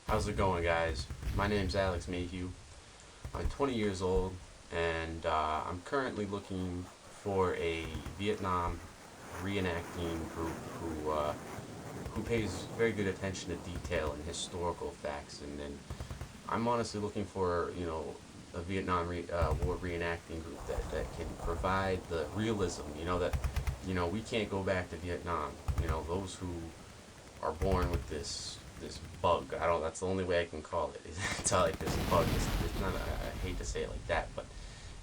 How's it going, guys? My name's Alex Mayhew. I'm 20 years old, and I'm currently looking for a Vietnam reenacting group who pays very good attention to detail and historical facts. And I'm honestly looking for a Vietnam War reenacting group that can provide the realism. That we can't go back to Vietnam. Those who are born with this bug. I don't. That's the only way I can call it. It's not like this bug. It's not. I hate to say it like that, but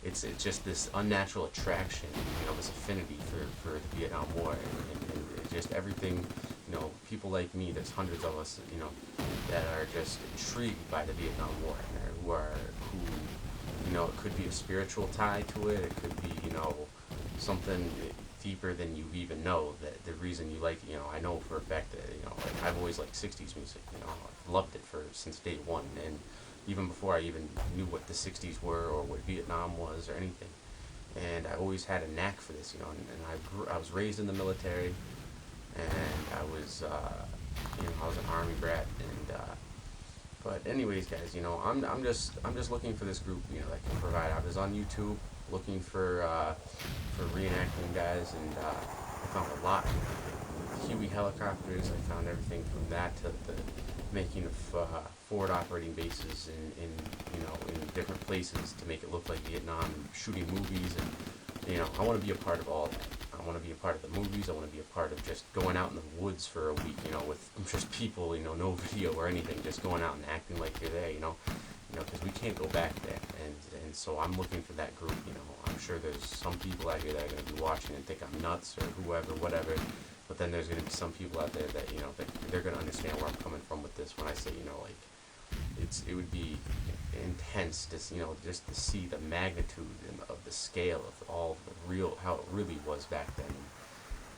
it's just this unnatural attraction. This affinity for the Vietnam War, and just everything. People like me. There's hundreds of us. That are just intrigued by the Vietnam War, and who. It could be a spiritual tie to it. It could be something deeper than you even know. That the reason you like it, I know for a fact that like I've always liked 60s music. I've loved it since day one, and even before I even knew what the 60s were or what Vietnam was or anything. And I always had a knack for this, and I was raised in the military, and I was an army brat, and but anyways, guys, I'm just looking for this group, that can provide. I was on YouTube looking for reenacting guys, and I found a lot. Huey helicopters. I found everything from that to the making of forward operating bases in different places to make it look like Vietnam, and shooting movies, and I want to be a part of all that. I want to be a part of the movies. I want to be a part of just going out in the woods for a week, with just people, no video or anything, just going out and acting like you're there, because we can't go back there, and so I'm looking for that group. I'm sure there's some people out here that are going to be watching and think I'm nuts or whoever, whatever, but then there's going to be some people out there that, that they're going to understand where I'm coming from with this when I say, like, it would be intense to, just to see the magnitude of the scale of all the how it really was back then.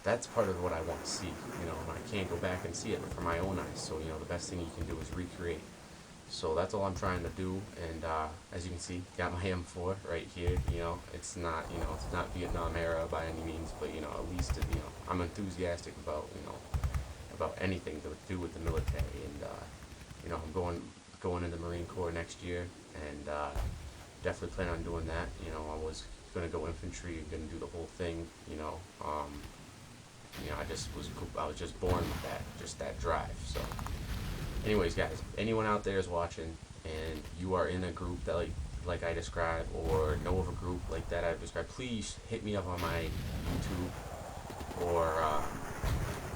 That's part of what I want to see, and I can't go back and see it for my own eyes, so, the best thing you can do is recreate. So that's all I'm trying to do, and as you can see, got my M4 right here. It's not Vietnam era by any means, but at least I'm enthusiastic about about anything to do with the military, and I'm going in the Marine Corps next year, and definitely plan on doing that. I was gonna go infantry, gonna do the whole thing. I was just born with that drive. So. Anyways, guys, if anyone out there is watching and you are in a group that like I described, or know of a group like that I've described, please hit me up on my YouTube, or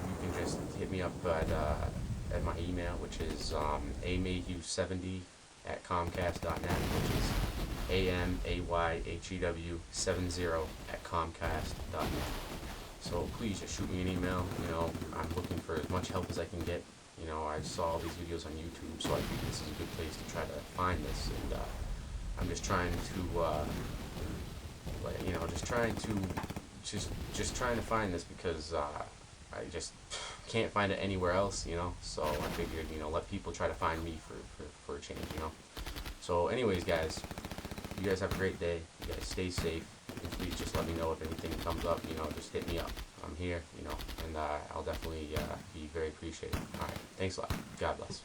you can just hit me up at my email, which is amayhew70 at comcast.net, which is amayhew70 at comcast.net. So please just shoot me an email. I'm looking for as much help as I can get. I saw all these videos on YouTube, so I think this is a good place to try to find this, and I'm just trying just trying to find this because I just can't find it anywhere else, so I figured, let people try to find me for a change, So anyways, guys, you guys have a great day. You guys stay safe, and please just let me know if anything comes up, just hit me up. I'm here, and I'll definitely be very appreciative. Alright, thanks a lot. God bless.